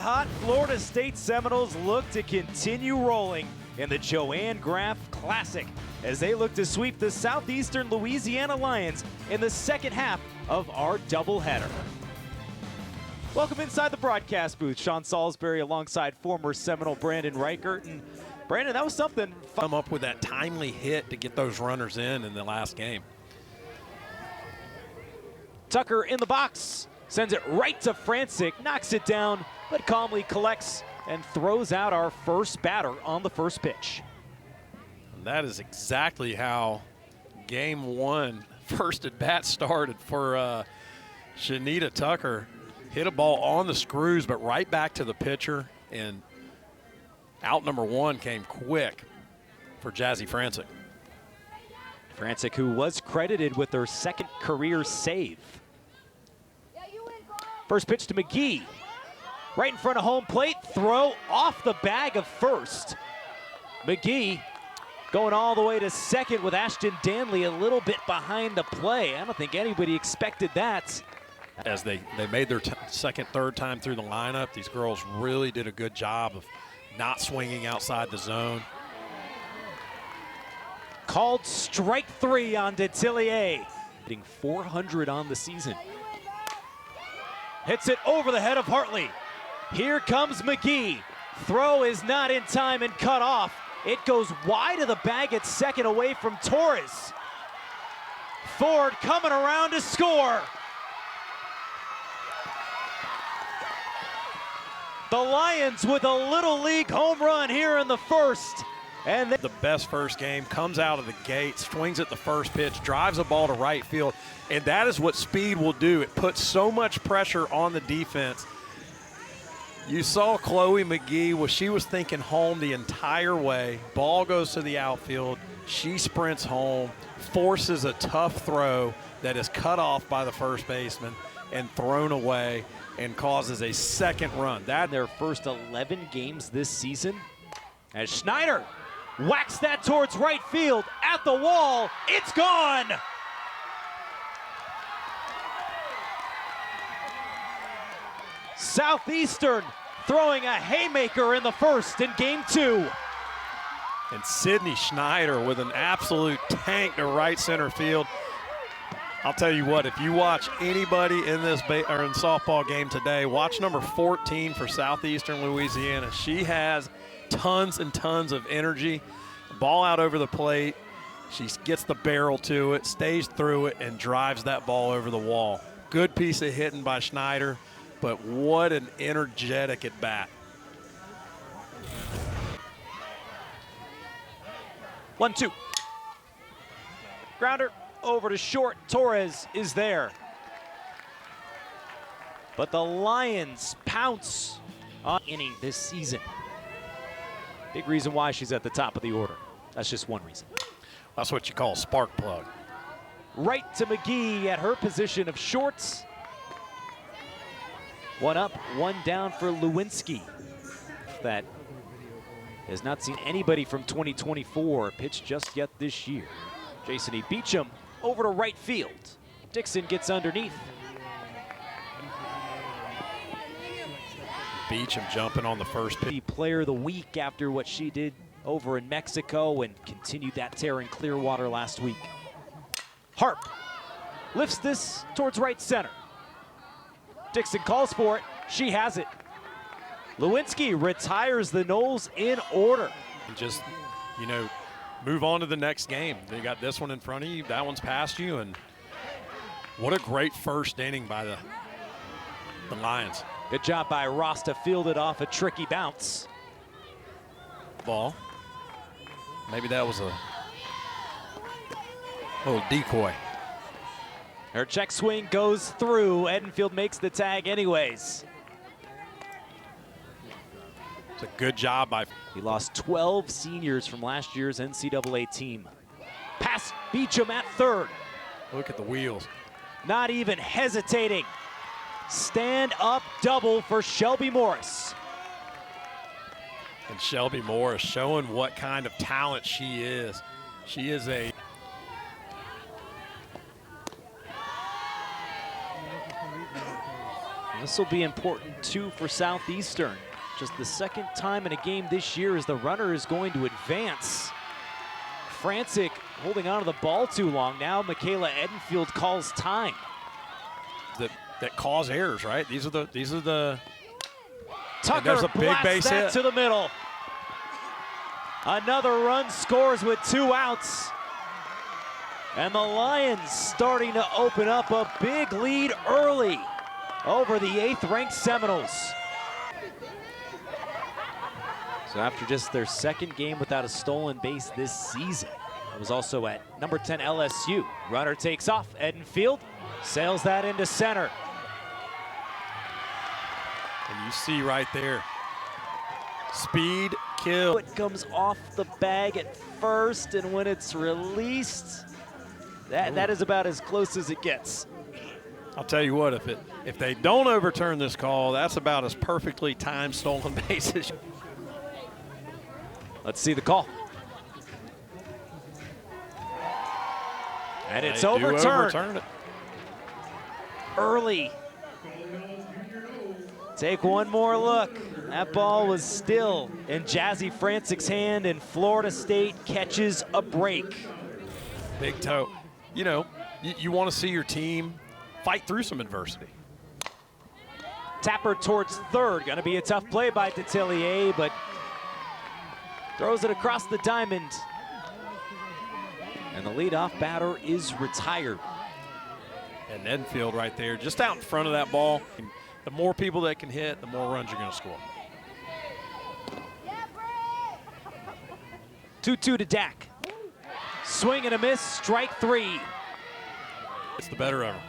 Hot Florida State Seminoles look to continue rolling in the Joanne Graff Classic as they look to sweep the Southeastern Louisiana Lions in the second half of our doubleheader. Welcome inside the broadcast booth. Sean Salisbury alongside former Seminole Brandon Reichert. And Brandon, that was something. Come up with that timely hit to get those runners in the last game. Tucker in the box, sends it right to Francic, knocks it down, but calmly collects and throws out our first batter on the first pitch. And that is exactly how game one, first at bat, started for Shanita Tucker. Hit a ball on the screws, but right back to the pitcher, and out number one came quick for Jazzy Francic. Francic, who was credited with her second career save. First pitch to McGee. Right in front of home plate, throw off the bag of first. McGee going all the way to second with Ashton Danley a little bit behind the play. I don't think anybody expected that. As they made their second, third time through the lineup, these girls really did a good job of not swinging outside the zone. Called strike three on Detillier. Hitting 400 on the season. Hits it over the head of Hartley. Here comes McGee. Throw is not in time and cut off. It goes wide of the bag at second away from Torres. Ford coming around to score. The Lions with a Little League home run here in the first. And the best first game, comes out of the gate, swings at the first pitch, drives a ball to right field, and that is what speed will do. It puts so much pressure on the defense. You saw Chloe McGee, she was thinking home the entire way. Ball goes to the outfield. She sprints home, forces a tough throw that is cut off by the first baseman and thrown away, and causes a second run. That their first 11 games this season. As Schneider whacks that towards right field at the wall, it's gone. Southeastern throwing a haymaker in the first in game two. And Sydney Schneider with an absolute tank to right center field. I'll tell you what, if you watch anybody in this in softball game today, watch number 14 for Southeastern Louisiana. She has tons and tons of energy. Ball out over the plate. She gets the barrel to it, stays through it, and drives that ball over the wall. Good piece of hitting by Schneider, but what an energetic at bat. 1-2. Grounder over to short. Torres is there. But the Lions pounce on inning this season. Big reason why she's at the top of the order. That's just one reason. That's what you call a spark plug. Right to McGee at her position of shorts. One up, one down for Lewinsky. That has not seen anybody from 2024 pitch just yet this year. Jason E. Beecham over to right field. Dixon gets underneath. Beecham jumping on the first pitch. Player of the week after what she did over in Mexico and continued that tear in Clearwater last week. Harp lifts this towards right center. Dixon calls for it. She has it. Lewinsky retires the Noles in order. And just, move on to the next game. You got this one in front of you, that one's past you, and what a great first inning by the Lions. Good job by Ross to field it off a tricky bounce. Ball. Maybe that was a little decoy. Her check swing goes through. Edenfield makes the tag anyways. It's a good job by... He lost 12 seniors from last year's NCAA team. Pass Beecham at third. Look at the wheels. Not even hesitating. Stand up double for Shelby Morris. And Shelby Morris showing what kind of talent she is. She is a... This will be important too for Southeastern. Just the second time in a game this year as the runner is going to advance. Frantic holding on to the ball too long. Now Michaela Edenfield calls time. That cause errors, right? These are the Tucker there's a big base that hit to the middle. Another run scores with 2 outs. And the Lions starting to open up a big lead early over the 8th-ranked Seminoles. So after just their second game without a stolen base this season, it was also at number 10 LSU. Runner takes off, Edenfield sails that into center. And you see right there, speed kill. It comes off the bag at first, and when it's released, that is about as close as it gets. I'll tell you what, if they don't overturn this call, that's about as perfectly timed stolen bases. Let's see the call. And it's overturned. Overturn it. Early. Take one more look. That ball was still in Jazzy Frantic's hand, and Florida State catches a break. Big toe. You know, you want to see your team fight through some adversity. Tapper towards third. Going to be a tough play by Detillier, but throws it across the diamond. And the leadoff batter is retired. And Edenfield right there, just out in front of that ball. The more people that can hit, the more runs you're going to score. 2-2 to Dak. Swing and a miss, strike 3. It's the better of them.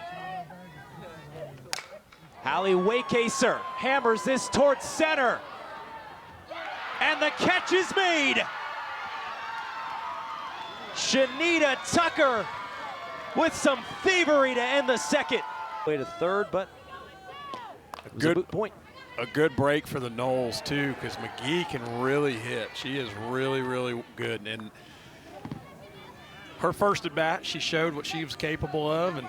Hallie Waycaser hammers this towards center. And the catch is made. Shanita Tucker with some thievery to end the second. Way to third, but it was a boot point. A good break for the Noles too, because McGee can really hit. She is really, really good. And her first at bat, she showed what she was capable of. And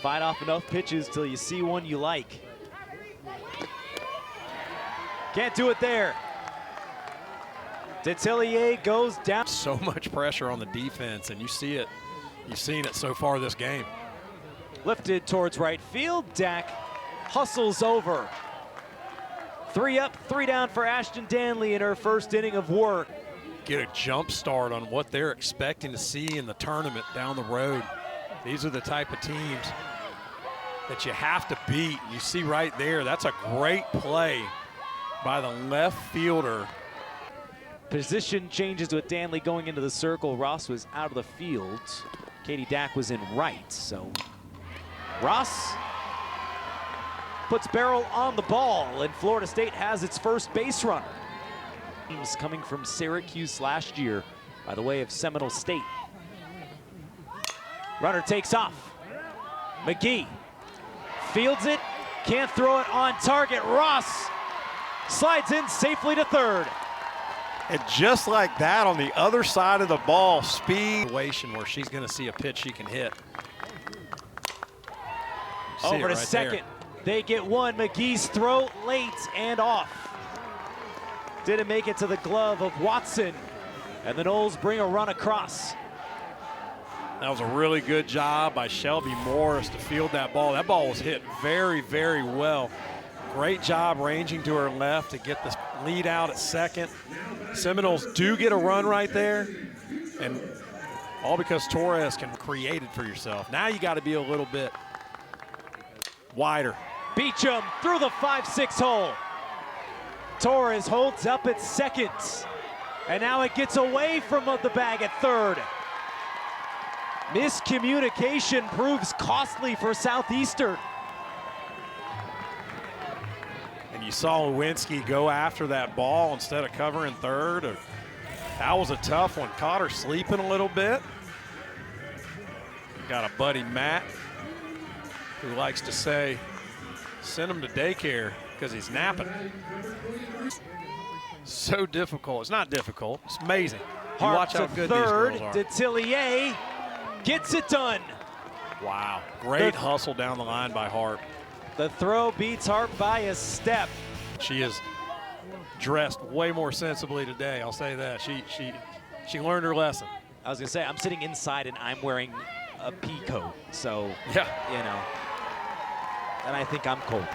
fight off enough pitches till you see one you like. Can't do it there. Detillier goes down. So much pressure on the defense, and you see it. You've seen it so far this game. Lifted towards right field. Dak hustles over. 3 up, 3 down for Ashton Danley in her first inning of work. Get a jump start on what they're expecting to see in the tournament down the road. These are the type of teams that you have to beat. You see right there, that's a great play by the left fielder. Position changes with Danley going into the circle. Ross was out of the field. Katie Dak was in right, so Ross puts barrel on the ball, and Florida State has its first base runner. Teams coming from Syracuse last year by the way of Seminole State. Runner takes off. McGee fields it, can't throw it on target. Ross slides in safely to third. And just like that, on the other side of the ball, speed where she's going to see a pitch she can hit. Over to second. They get one. McGee's throw late and off. Didn't make it to the glove of Watson. And the Noles bring a run across. That was a really good job by Shelby Morris to field that ball. That ball was hit very, very well. Great job ranging to her left to get the lead out at second. Seminoles do get a run right there, and all because Torres can create it for yourself. Now you got to be a little bit wider. Beecham through the 5-6 hole. Torres holds up at second, and now it gets away from the bag at third. Miscommunication proves costly for Southeastern. And you saw Lewinsky go after that ball instead of covering third. That was a tough one. Caught her sleeping a little bit. Got a buddy, Matt, who likes to say, send him to daycare because he's napping. So difficult. It's not difficult. It's amazing. You watch how good these girls are. Detillier gets it done. Wow. Great hustle down the line by Hart. The throw beats Harp by a step. She is dressed way more sensibly today, I'll say that. She learned her lesson. I was gonna say, I'm sitting inside and I'm wearing a pea coat, so, Yeah. you know, and I think I'm cold.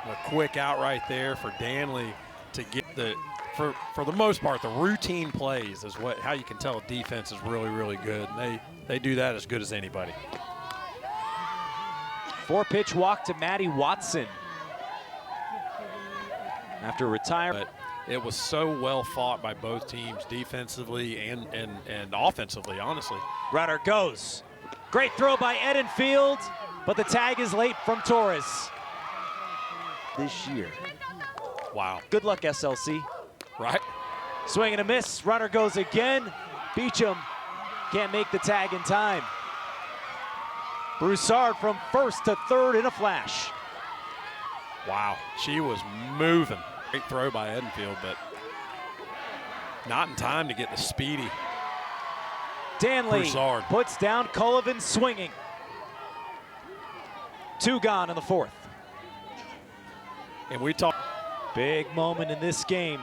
A quick out right there for Danley to get the, for the most part, the routine plays is how you can tell a defense is really, really good. And they do that as good as anybody. 4-pitch walk to Maddie Watson. After retirement. But it was so well fought by both teams defensively and offensively, honestly. Runner goes. Great throw by Edenfield, but the tag is late from Torres. This year. Wow. Good luck, SLC. Right? Swing and a miss. Runner goes again. Beecham can't make the tag in time. Broussard from first to third in a flash. Wow. She was moving. Great throw by Edenfield, but not in time to get the speedy Danley Broussard. puts down Cullivan swinging. 2 gone in the 4th. And we talk. Big moment in this game.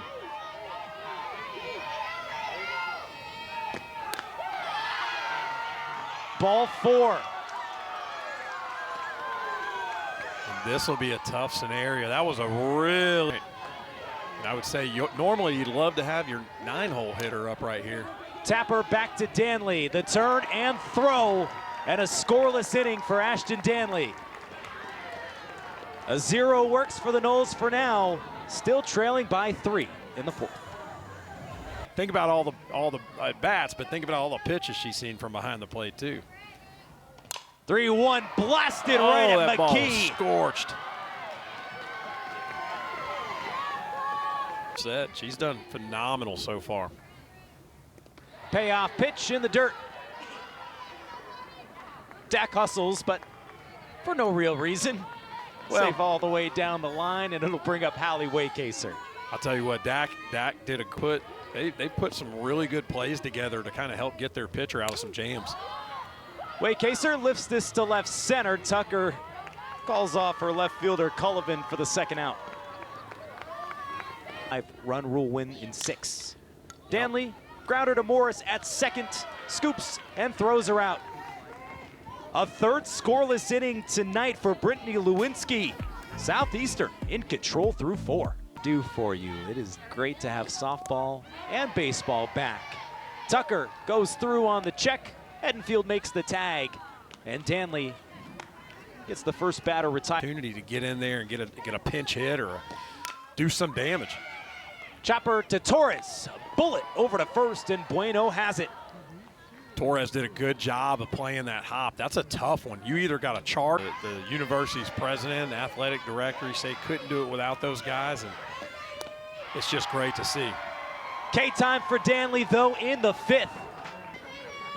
Ball 4. And this will be a tough scenario. That was a really, I would say normally you'd love to have your 9-hole hitter up right here. Tapper back to Danley. The turn and throw, and a scoreless inning for Ashton Danley. A 0 works for the Noles for now, still trailing by 3 in the 4th. Think about all the at-bats, but think about all the pitches she's seen from behind the plate too. 3-1 blasted right at that ball was McKee. scorched. Set. She's done phenomenal so far. Payoff pitch in the dirt. Dak hustles, but for no real reason. Well, Safe all the way down the line, and it'll bring up Hallie Waycaser. I'll tell you what, Dak did they put some really good plays together to kind of help get their pitcher out of some jams. Waycaser lifts this to left center. Tucker calls off her left fielder Cullivan for the 2nd out. 5-run rule win in 6. Danley, grounder to Morris at 2nd, scoops and throws her out. A 3rd scoreless inning tonight for Brittany Lewinsky. Southeastern in control through 4. Do for you. It is great to have softball and baseball back. Tucker goes through on the check. Edenfield makes the tag, and Danley gets the first batter retired. Opportunity to get in there and get a pinch hit or do some damage. Chopper to Torres. Bullet over to first, and Bueno has it. Torres did a good job of playing that hop. That's a tough one. You either got a chart. The university's president, athletic director, he said couldn't do it without those guys, and it's just great to see. K-time for Danley, though, in the 5th.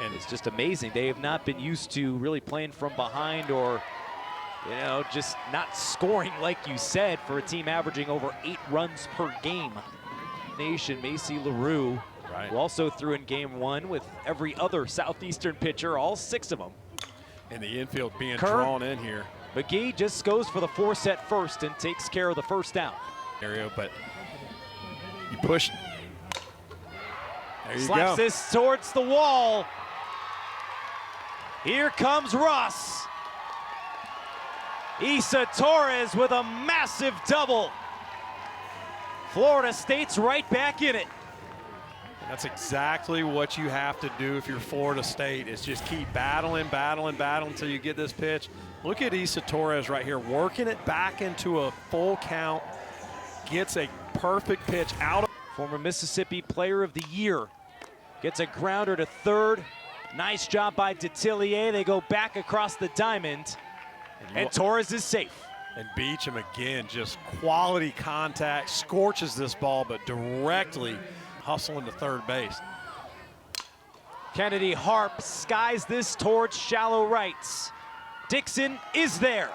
And it's just amazing. They have not been used to really playing from behind or, you know, just not scoring, like you said, for a team averaging over 8 runs per game. Nation, Macy LaRue, right, who also threw in game 1 with every other Southeastern pitcher, all 6 of them. And the infield being Kerr, drawn in here. McGee just goes for the 4 set first and takes care of the 1st out. But you push. There you Slaps go. this towards the wall. Here comes Ross. Issa Torres with a massive double. Florida State's right back in it. That's exactly what you have to do if you're Florida State, is just keep battling until you get this pitch. Look at Issa Torres right here, working it back into a full count, gets a perfect pitch out of. Former Mississippi Player of the Year gets a grounder to 3rd. Nice job by Detillier. They go back across the diamond, and Torres is safe. And Beecham again, just quality contact, scorches this ball, but directly hustling to 3rd base. Kennedy Harp skies this towards shallow rights. Dixon is there.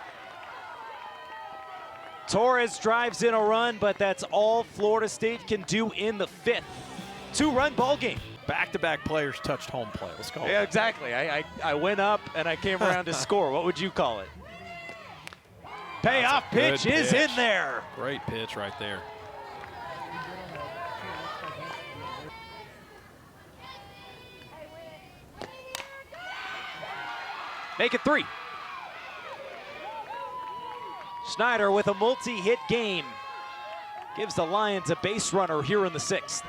Torres drives in a run, but that's all Florida State can do in the 5th. 2-run ball game. Back-to-back players touched home plate. Let's call it. Yeah, exactly. I went up and I came around to score. What would you call it? Payoff pitch is in there. Great pitch right there. Make it 3. Schneider with a multi-hit game. Gives the Lions a base runner here in the 6th.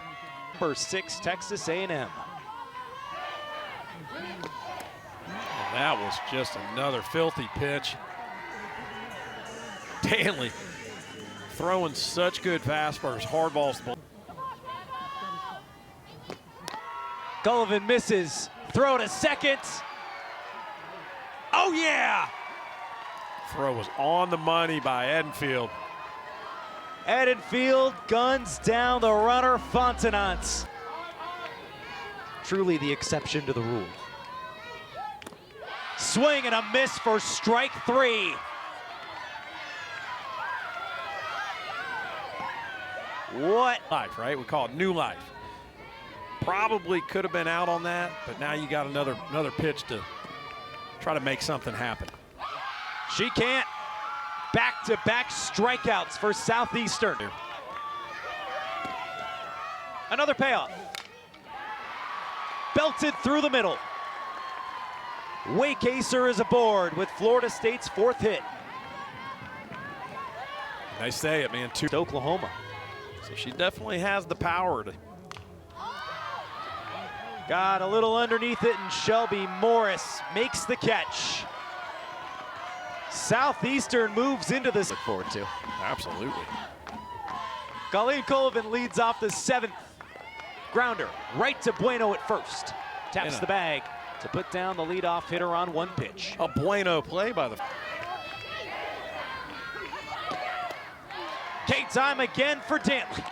Number 6, Texas A&M. And that was just another filthy pitch. Danley throwing such good fastballs, hard balls. Gullivan misses. Throw to second. Oh, yeah! Throw was on the money by Edenfield. Edenfield guns down the runner, Fontenot. Truly the exception to the rule. Swing and a miss for strike 3. What? Life, right? We call it new life. Probably could have been out on that, but now you got another pitch to try to make something happen. She can't. Back-to-back strikeouts for Southeastern. Another payoff. Belted through the middle. Waycaser is aboard with Florida State's 4th hit. They say it, man. To Oklahoma. So she definitely has the power to. Got a little underneath it, and Shelby Morris makes the catch. Southeastern moves into this. Look forward to. Absolutely. Colleen Colvin leads off the 7th. Grounder right to Bueno at first. Taps the bag to put down the leadoff hitter on 1 pitch. A Bueno play by the. K-time again for Dantley.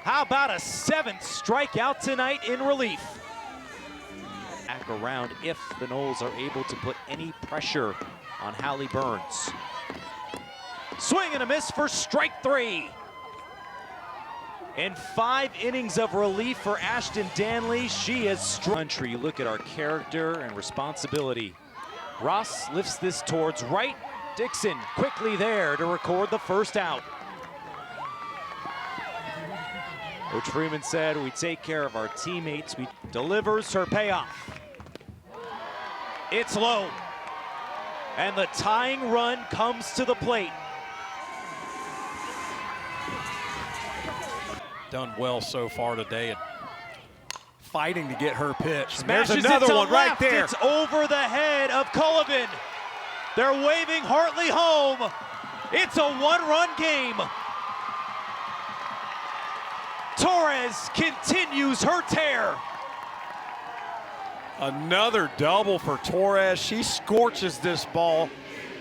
How about a 7th strikeout tonight in relief? Back around if the Noles are able to put any pressure on Hallie Burns. Swing and a miss for strike 3. In 5 innings of relief for Ashton Danley, she is strong. Country, look at our character and responsibility. Ross lifts this towards right. Dixon quickly there to record the 1st out. Coach Freeman said, we take care of our teammates. We delivers her payoff. It's low. And the tying run comes to the plate. Done well so far today and fighting to get her pitch. Smashes there's another one right left. there. It's over the head of Cullivan. They're waving Hartley home. It's a 1-run game. Torres continues her tear. Another double for Torres. She scorches this ball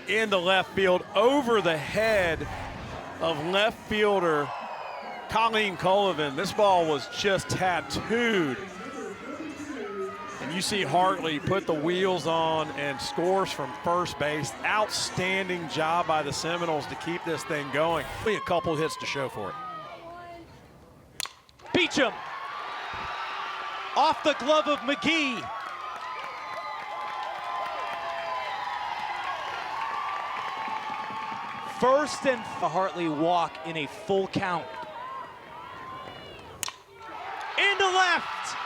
into left field over the head of left fielder Colleen Cullivan. This ball was just tattooed. And you see Hartley put the wheels on and scores from first base. Outstanding job by the Seminoles to keep this thing going. A couple hits to show for it. Beecham off the glove of McGee. First and Hartley walk in a full count. Into left.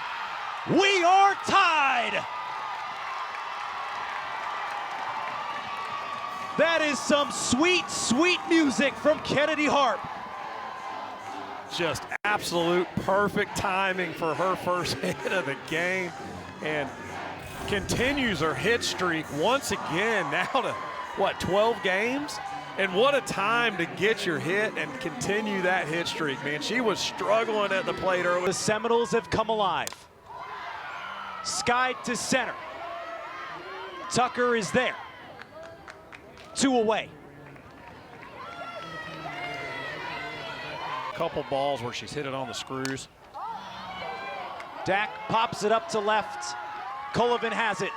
We are tied. That is some sweet, sweet music from Kennedy Harp. Just absolute perfect timing for her first hit of the game, and continues her hit streak once again, now to, what, 12 games? And what a time to get your hit and continue that hit streak, man. She was struggling at the plate early. The Seminoles have come alive. Skied to center. Tucker is there. 2 away. Couple balls where she's hit it on the screws. Dak pops it up to left. Cullivan has it.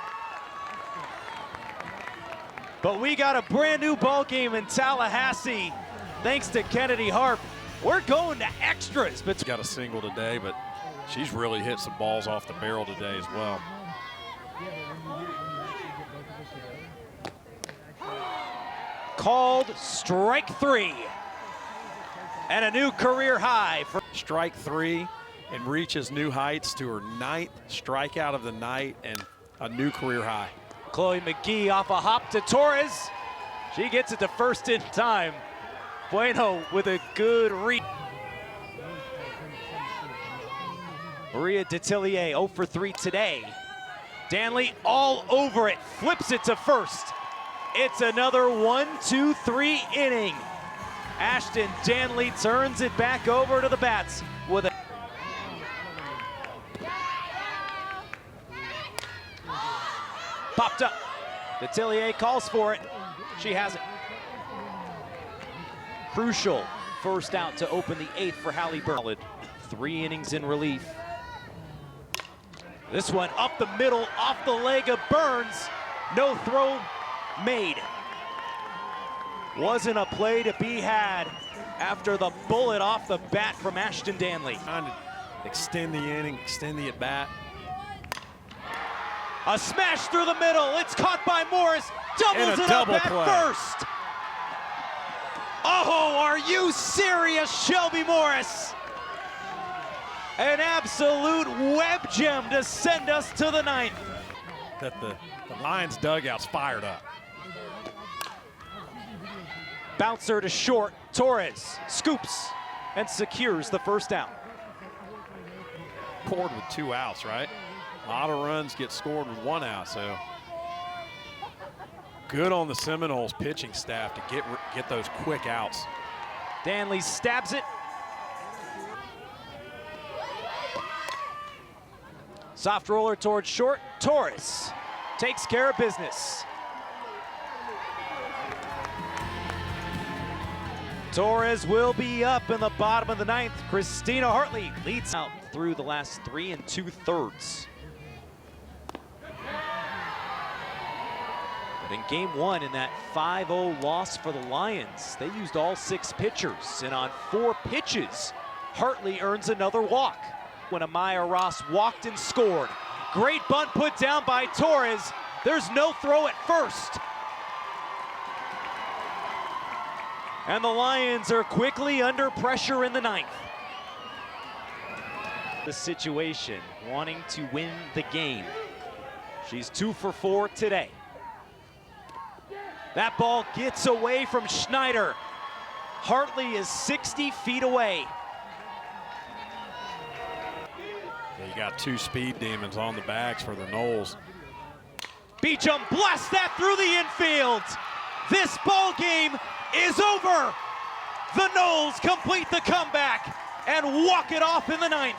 But we got a brand new ball game in Tallahassee. Thanks to Kennedy Harp. We're going to extras. But got a single today, but she's really hit some balls off the barrel today as well. called strike 3. And a new career high for Strike 3 and reaches new heights to her 9th strikeout of the night and a new career high. Chloe McGee off a hop to Torres. She gets it to first in time. Bueno with a good read. Maria Detillier 0 for 3 today. Danley all over it, flips it to first. It's another 1-2-3 inning. Ashton Danley turns it back over to the bats with a popped up. Detillier calls for it. She has it. Crucial first out to open the 8th for Hallie Burnley. 3 innings in relief. This one up the middle, off the leg of Burns. No throw made. Wasn't a play to be had after the bullet off the bat from Ashton Danley. Trying to extend the inning, extend the at-bat. A smash through the middle. It's caught by Morris. Doubles it up at first. Oh, are you serious, Shelby Morris? An absolute web gem to send us to the 9th. That the Lions dugout's fired up. Bouncer to short. Torres scoops and secures the first out. Scored with 2 outs, right? A lot of runs get scored with 1 out, so good on the Seminoles pitching staff to get those quick outs. Danley stabs it. Soft roller towards short. Torres takes care of business. Torres will be up in the bottom of the 9th. Christina Hartley leads out through the last 3 2/3. But in game 1, in that 5-0 loss for the Lions, they used all 6 pitchers, and on 4 pitches, Hartley earns another walk. When Amaya Ross walked and scored. Great bunt put down by Torres. There's no throw at first. And the Lions are quickly under pressure in the 9th. The situation, wanting to win the game. She's 2 for 4 today. That ball gets away from Schneider. Hartley is 60 feet away. You got 2 speed demons on the bags for the Noles. Beecham blasts that through the infield. This ball game is over. The Noles complete the comeback and walk it off in the 9th.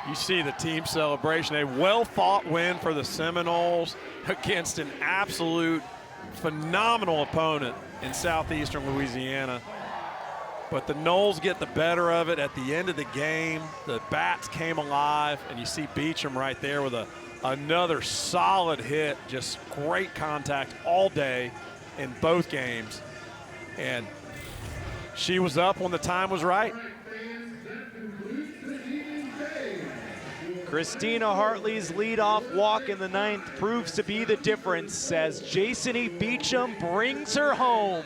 You see the team celebration. A well-fought win for the Seminoles against an absolute phenomenal opponent in southeastern Louisiana. But the Noles get the better of it at the end of the game. The bats came alive, and you see Beecham right there with another solid hit. Just great contact all day in both games. And she was up when the time was right. Christina Hartley's leadoff walk in the 9th proves to be the difference as Jason E. Beecham brings her home.